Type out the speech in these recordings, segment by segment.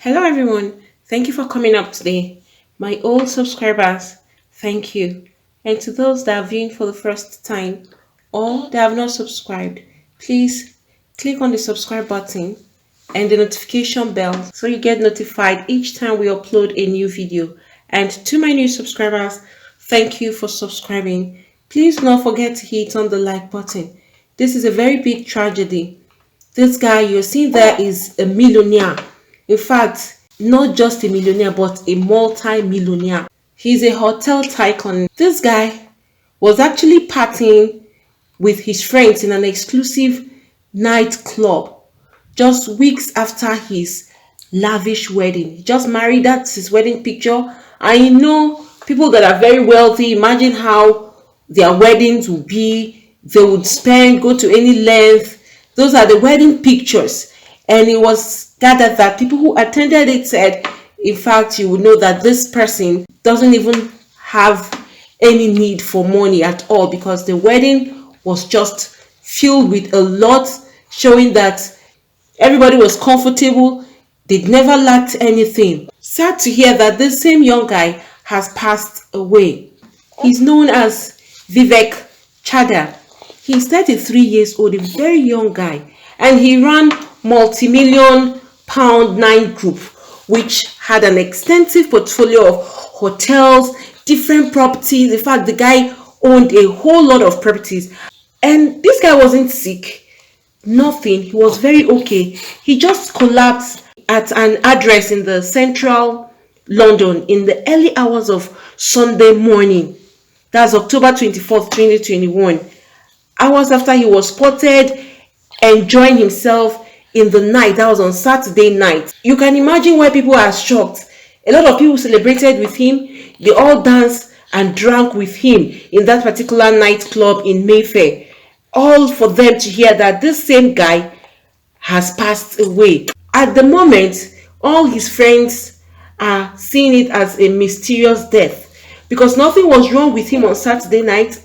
Hello, everyone. Thank you for coming up today. My old subscribers, thank you. And to those that are viewing for the first time or that have not subscribed, please click on the subscribe button and the notification bell so you get notified each time we upload a new video. And to my new subscribers, thank you for subscribing. Please do not forget to hit on the like button. This is a very big tragedy. This guy you're seeing there is a millionaire. In fact, not just a millionaire, but a multi-millionaire. He's a hotel tycoon. This guy was actually partying with his friends in an exclusive nightclub just weeks after his lavish wedding. He just married, that's his wedding picture. I know people that are very wealthy, imagine how their weddings would be. They would go to any length. Those are the wedding pictures. And it was gathered that people who attended it said, in fact, you would know that this person doesn't even have any need for money at all, because the wedding was just filled with a lot, showing that everybody was comfortable. They never lacked anything. Sad to hear that this same young guy has passed away. He's known as Vivek Chada. He's 33 years old, a very young guy, and he ran multi-million pound nine group, which had an extensive portfolio of hotels, different properties. In fact, the guy owned a whole lot of properties, and this guy wasn't sick, nothing. He was very okay. He just collapsed at an address in the central London in the early hours of Sunday morning. That's October 24th, 2021. Hours after he was spotted enjoying himself in the night. That was on Saturday night. You can imagine why people are shocked. A lot of people celebrated with him. They all danced and drank with him in that particular nightclub in Mayfair. All for them to hear that this same guy has passed away. At the moment, all his friends are seeing it as a mysterious death, because nothing was wrong with him on Saturday night,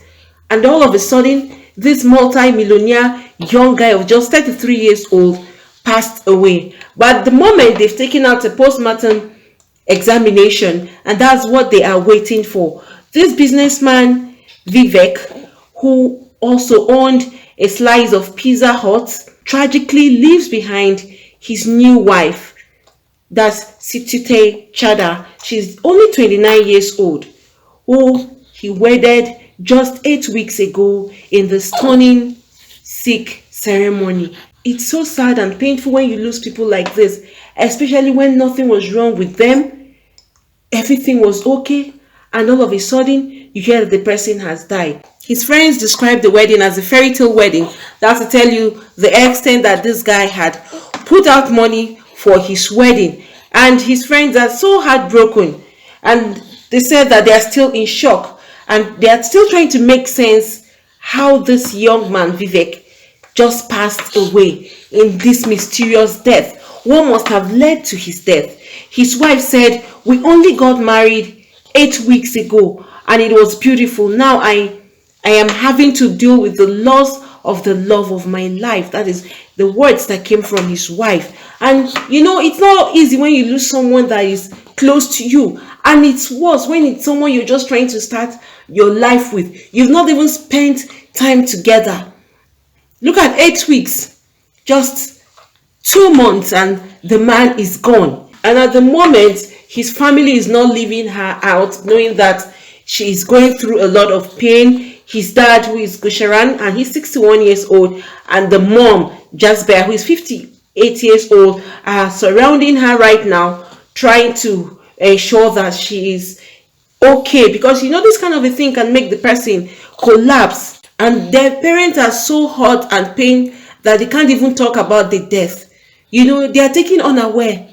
and all of a sudden this multi-millionaire young guy of just 33 years old passed away. But at the moment, they've taken out a post-mortem examination, and that's what they are waiting for. This businessman, Vivek, who also owned a slice of Pizza Hut, tragically leaves behind his new wife. That's Situte Chada. She's only 29 years old, who he wedded just 8 weeks ago in the stunning Sikh ceremony. It's so sad and painful when you lose people like this, especially when nothing was wrong with them, everything was okay, and all of a sudden you hear that the person has died. His friends described the wedding as a fairy tale wedding. That's to tell you the extent that this guy had put out money for his wedding, and his friends are so heartbroken, and they said that they are still in shock. And they are still trying to make sense how this young man, Vivek, just passed away in this mysterious death. What must have led to his death? His wife said, "We only got married 8 weeks ago and it was beautiful. Now I am having to deal with the loss of the love of my life." That is the words that came from his wife. And you know, it's not easy when you lose someone that is close to you. And it's worse when it's someone you're just trying to start your life with. You've not even spent time together. Look at 8 weeks, just 2 months, and the man is gone. And at the moment, his family is not leaving her out, knowing that she is going through a lot of pain. His dad, who is Gusharan, and he's 61 years old, and the mom, Jasper, who is 58 years old, are surrounding her right now, trying to ensure that she is okay, because you know this kind of a thing can make the person collapse, and their parents are so hurt and pain that they can't even talk about the death. You know, they are taken unaware.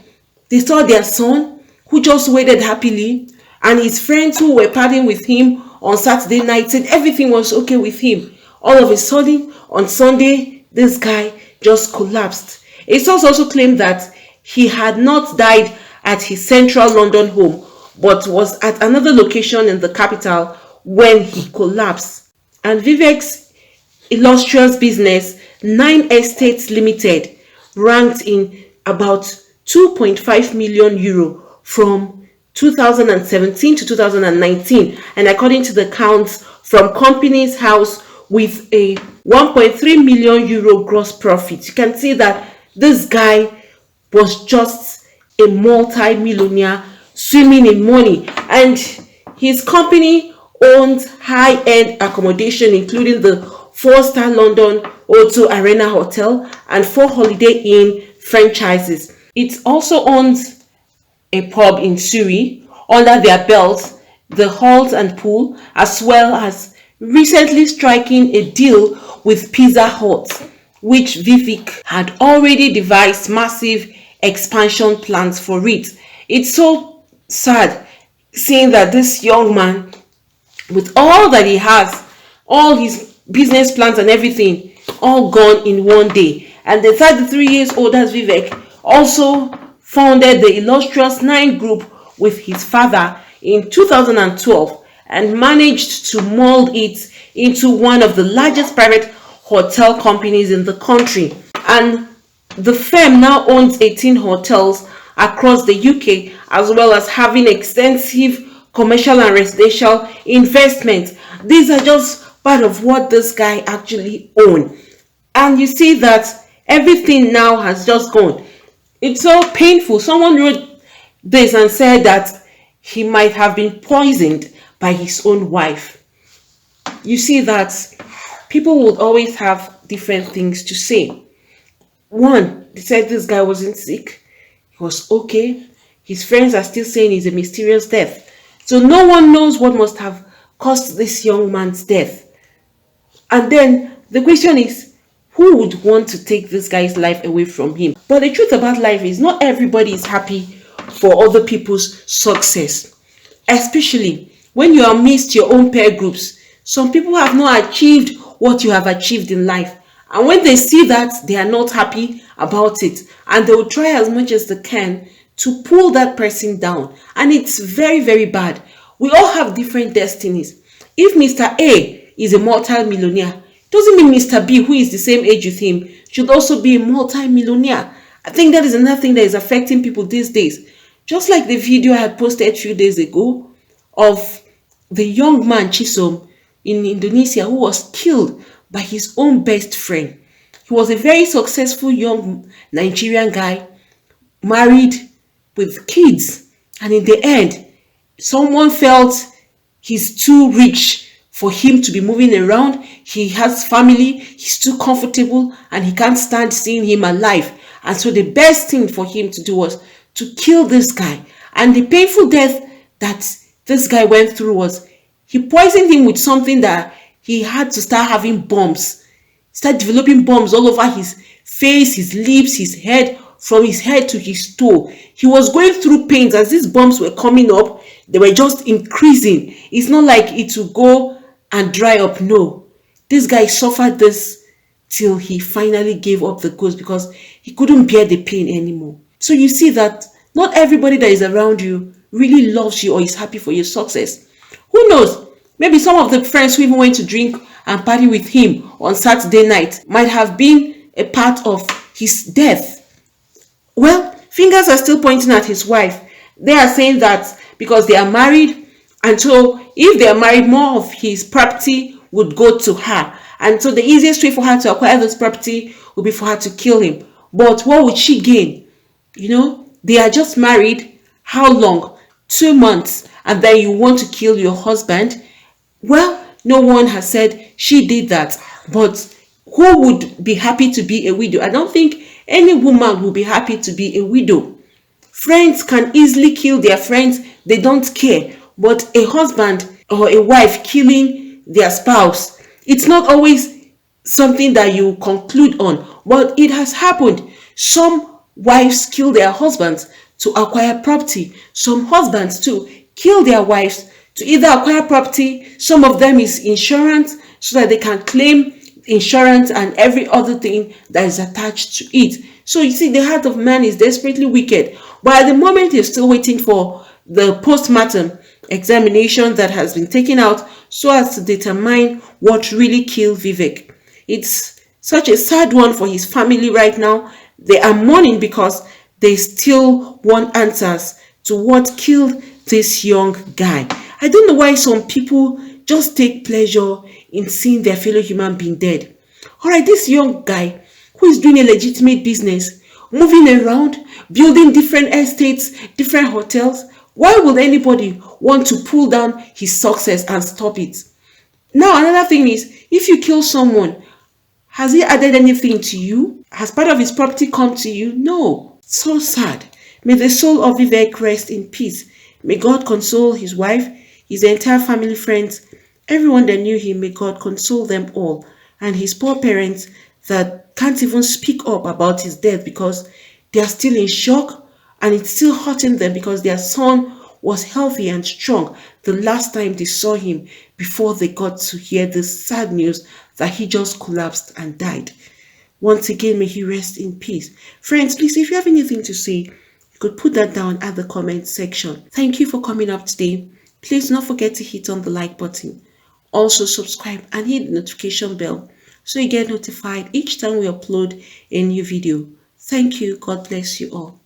They saw their son, who just waited happily, and his friends who were partying with him on Saturday night said everything was okay with him. All of a sudden, on Sunday, this guy just collapsed. It's also claimed that he had not died at his central London home, but was at another location in the capital when he collapsed. And Vivek's illustrious business, Nine Estates Limited, ranked in about 2.5 million euro from 2017 to 2019, and according to the counts from Companies House, with a 1.3 million euro gross profit. You can see that this guy was just a multi-millionaire swimming in money, and his company owns high-end accommodation including the 4-star London O2 Arena Hotel and 4 Holiday Inn franchises. It also owns a pub in Surrey under their belt, the Halt and Pool, as well as recently striking a deal with Pizza Hut, which Vivek had already devised massive expansion plans for it. It's so sad seeing that this young man, with all that he has, all his business plans and everything, all gone in one day. And the 33 years old as Vivek also founded the illustrious Nine Group with his father in 2012 and managed to mold it into one of the largest private hotel companies in the country. And the firm now owns 18 hotels across the UK, as well as having extensive commercial and residential investments. These are just part of what this guy actually owns. And you see that everything now has just gone. It's so painful. Someone wrote this and said that he might have been poisoned by his own wife. You see that people would always have different things to say. One, they said this guy wasn't sick. He was okay. His friends are still saying he's a mysterious death. So no one knows what must have caused this young man's death. And then the question is, who would want to take this guy's life away from him? But the truth about life is not everybody is happy for other people's success. Especially when you are amidst your own peer groups. Some people have not achieved what you have achieved in life. And when they see that, they are not happy about it. And they will try as much as they can to pull that person down. And it's very, very bad. We all have different destinies. If Mr. A is a multi-millionaire, doesn't mean Mr. B, who is the same age with him, should also be a multi-millionaire. I think that is another thing that is affecting people these days. Just like the video I had posted a few days ago of the young man Chisom in Indonesia who was killed by his own best friend. He was a very successful young Nigerian guy, married with kids, and in the end, someone felt he's too rich for him to be moving around. He has family, he's too comfortable, and he can't stand seeing him alive. And so the best thing for him to do was to kill this guy. And the painful death that this guy went through was he poisoned him with something that he had to start having bumps, start developing bumps all over his face, his lips, his head, from his head to his toe. He was going through pains as these bumps were coming up. They were just increasing. It's not like it will go and dry up. No. This guy suffered this till he finally gave up the ghost because he couldn't bear the pain anymore. So you see that not everybody that is around you really loves you or is happy for your success. Who knows? Maybe some of the friends who even went to drink and party with him on Saturday night might have been a part of his death. Well, fingers are still pointing at his wife. They are saying that because they are married, and so if they are married, more of his property would go to her. And so the easiest way for her to acquire this property would be for her to kill him. But what would she gain? You know, they are just married. How long? 2 months. And then you want to kill your husband? Well, no one has said she did that. But who would be happy to be a widow? I don't think any woman will be happy to be a widow. Friends can easily kill their friends. They don't care. But a husband or a wife killing their spouse, it's not always something that you conclude on. But it has happened. Some wives kill their husbands to acquire property. Some husbands too kill their wives to either acquire property. Some of them is insurance so that they can claim insurance and every other thing that is attached to it. So you see, the heart of man is desperately wicked. But at the moment, you're still waiting for the post-mortem examination that has been taken out so as to determine what really killed Vivek. It's such a sad one for his family right now. They are mourning because they still want answers to what killed this young guy. I don't know why some people just take pleasure in seeing their fellow human being dead. Alright, this young guy who is doing a legitimate business, moving around, building different estates, different hotels, why would anybody want to pull down his success and stop it? Now, another thing is, if you kill someone, has he added anything to you? Has part of his property come to you? No. So sad. May the soul of Vivek rest in peace. May God console his wife, his entire family, friends, everyone that knew him. May God console them all. And his poor parents that can't even speak up about his death because they are still in shock, and it's still hurting them because their son was healthy and strong the last time they saw him before they got to hear the sad news that he just collapsed and died. Once again, may he rest in peace. Friends, please, if you have anything to say, you could put that down at the comment section. Thank you for coming up today. Please don't forget to hit on the like button. Also subscribe and hit the notification bell so you get notified each time we upload a new video. Thank you. God bless you all.